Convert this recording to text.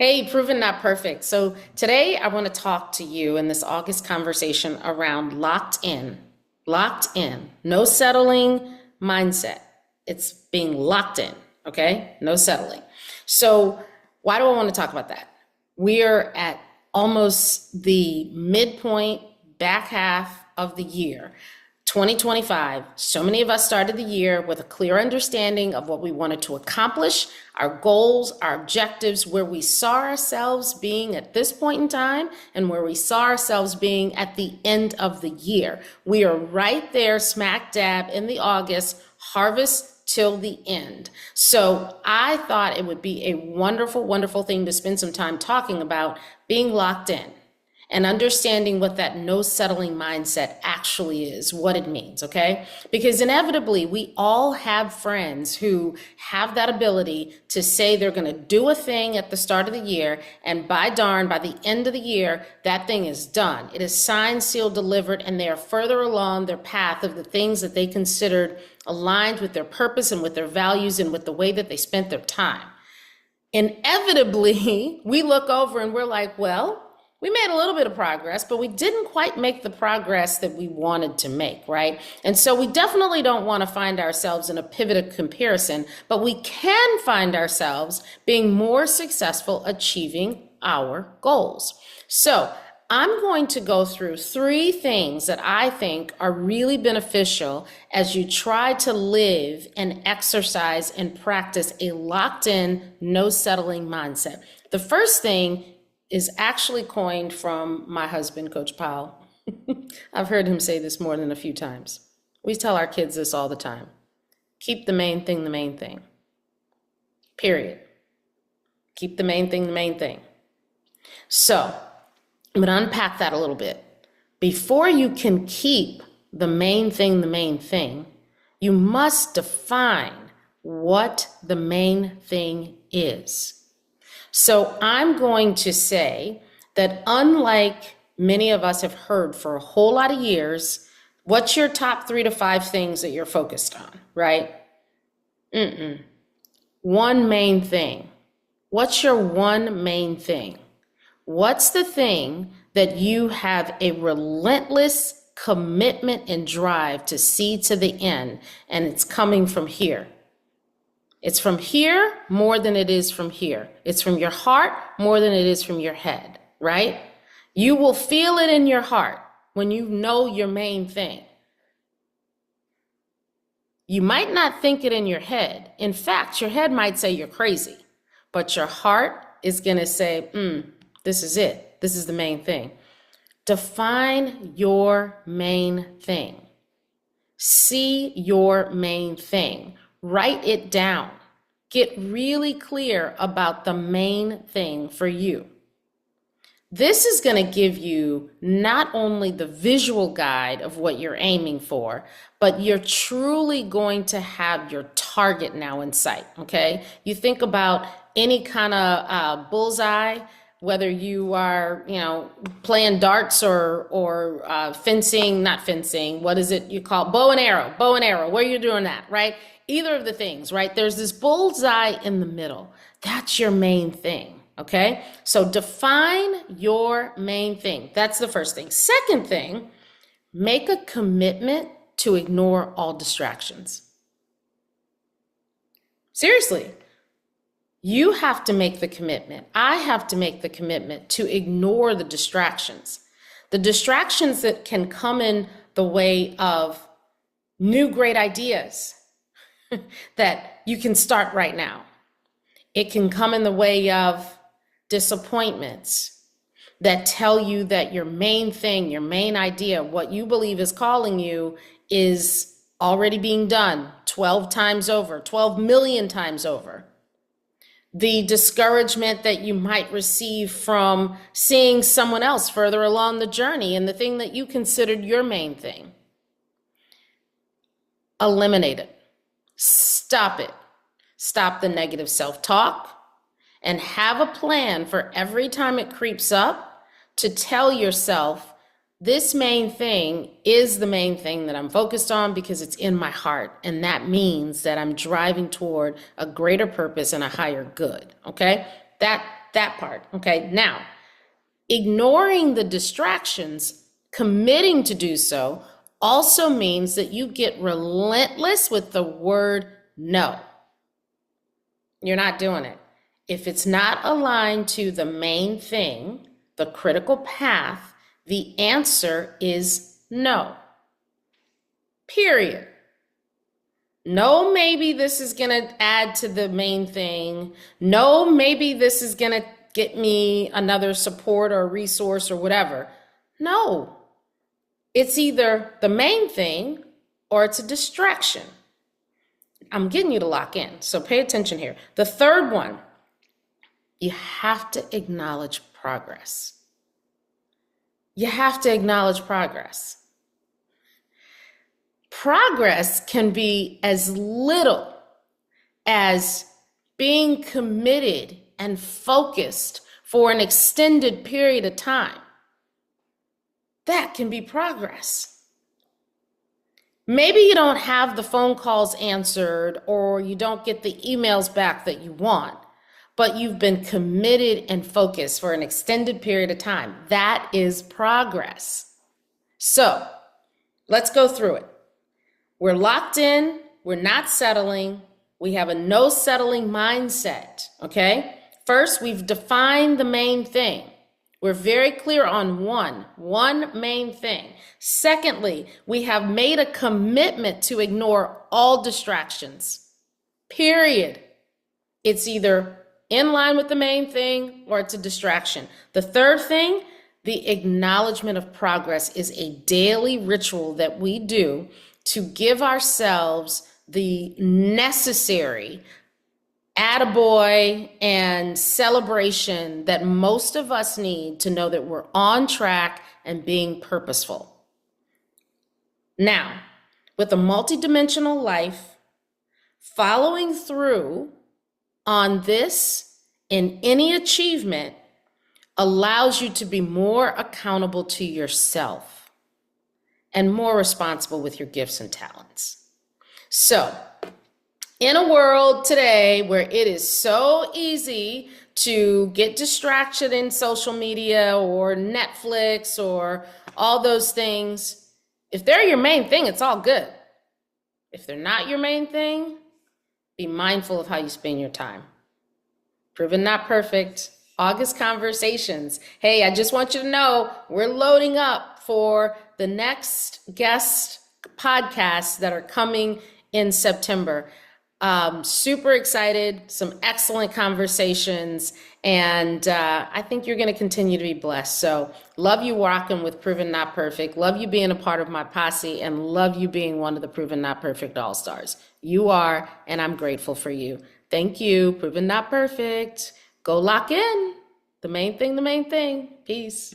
Hey, proven not perfect. So today I want to talk to you in this August conversation around locked in, no settling mindset. It's being locked in, okay? No settling. So why do I want to talk about that? We are at almost the midpoint, back half of the year. 2025, so many of us started the year with a clear understanding of what we wanted to accomplish, our goals, our objectives, where we saw ourselves being at this point in time, and where we saw ourselves being at the end of the year. We are right there, smack dab in the August harvest till the end. So I thought it would be a wonderful, wonderful thing to spend some time talking about being locked in and understanding what that no settling mindset actually is, what it means, okay? Because inevitably, we all have friends who have that ability to say they're gonna do a thing at the start of the year, and by darn, by the end of the year, that thing is done. It is signed, sealed, delivered, and they are further along their path of the things that they considered aligned with their purpose and with their values and with the way that they spent their time. Inevitably, we look over and we're like, well, we made a little bit of progress, but we didn't quite make the progress that we wanted to make, right? And so we definitely don't want to find ourselves in a pivot of comparison, but we can find ourselves being more successful achieving our goals. So I'm going to go through 3 things that I think are really beneficial as you try to live and exercise and practice a locked in, no settling mindset. The first thing is actually coined from my husband, Coach Powell. I've heard him say this more than a few times. We tell our kids this all the time. Keep the main thing the main thing. Period. Keep the main thing the main thing. So I'm going to unpack that a little bit. Before you can keep the main thing, you must define what the main thing is. So I'm going to say that unlike many of us have heard for a whole lot of years, what's your top 3 to 5 things that you're focused on, right? One main thing. What's your one main thing? What's the thing that you have a relentless commitment and drive to see to the end, and it's coming from here? It's from here more than it is from here. It's from your heart more than it is from your head, right? You will feel it in your heart when you know your main thing. You might not think it in your head. In fact, your head might say you're crazy, but your heart is going to say, this is it. This is the main thing. Define your main thing. See your main thing. Write it down. Get really clear about the main thing for you. This is going to give you not only the visual guide of what you're aiming for, but you're truly going to have your target now in sight, okay? You think about any kind of bullseye, whether you are, playing darts or fencing, not fencing, what is it you call bow and arrow, where you're doing that, right? Either of the things, right? There's this bullseye in the middle. That's your main thing, okay? So define your main thing. That's the first thing. Second thing, make a commitment to ignore all distractions. Seriously. You have to make the commitment. I have to make the commitment to ignore the distractions. The distractions that can come in the way of new great ideas that you can start right now. It can come in the way of disappointments that tell you that your main thing, your main idea, what you believe is calling you is already being done 12 times over, 12 million times over. The discouragement that you might receive from seeing someone else further along the journey and the thing that you considered your main thing. Eliminate it. Stop it. Stop the negative self-talk and have a plan for every time it creeps up to tell yourself, this main thing is the main thing that I'm focused on because it's in my heart. And that means that I'm driving toward a greater purpose and a higher good. Okay? That part. Okay. Now, ignoring the distractions, committing to do so, also means that you get relentless with the word no. You're not doing it. If it's not aligned to the main thing, the critical path, the answer is no. Period. No, maybe this is going to add to the main thing. No, maybe this is going to get me another support or resource or whatever. No, it's either the main thing or it's a distraction. I'm getting you to lock in, so pay attention here. The third one, you have to acknowledge progress. You have to acknowledge progress. Progress can be as little as being committed and focused for an extended period of time. That can be progress. Maybe you don't have the phone calls answered or you don't get the emails back that you want, but you've been committed and focused for an extended period of time. That is progress. So let's go through it. We're locked in. We're not settling. We have a no settling mindset, okay? First, we've defined the main thing. We're very clear on one main thing. Secondly, we have made a commitment to ignore all distractions, period. It's either in line with the main thing or it's a distraction. The third thing, the acknowledgement of progress is a daily ritual that we do to give ourselves the necessary attaboy and celebration that most of us need to know that we're on track and being purposeful. Now, with a multidimensional life, following through on this in any achievement allows you to be more accountable to yourself and more responsible with your gifts and talents. So, in a world today where it is so easy to get distracted in social media or Netflix or all those things, if they're your main thing, it's all good. If they're not your main thing, be mindful of how you spend your time. Proven Not Perfect, August Conversations. Hey, I just want you to know we're loading up for the next guest podcasts that are coming in September. Super excited, some excellent conversations, and I think you're going to continue to be blessed. So love you rocking with Proven Not Perfect, love you being a part of my posse, and love you being one of the Proven Not Perfect All-Stars. You are, and I'm grateful for you. Thank you, Proven Not Perfect. Go lock in. The main thing, the main thing. Peace.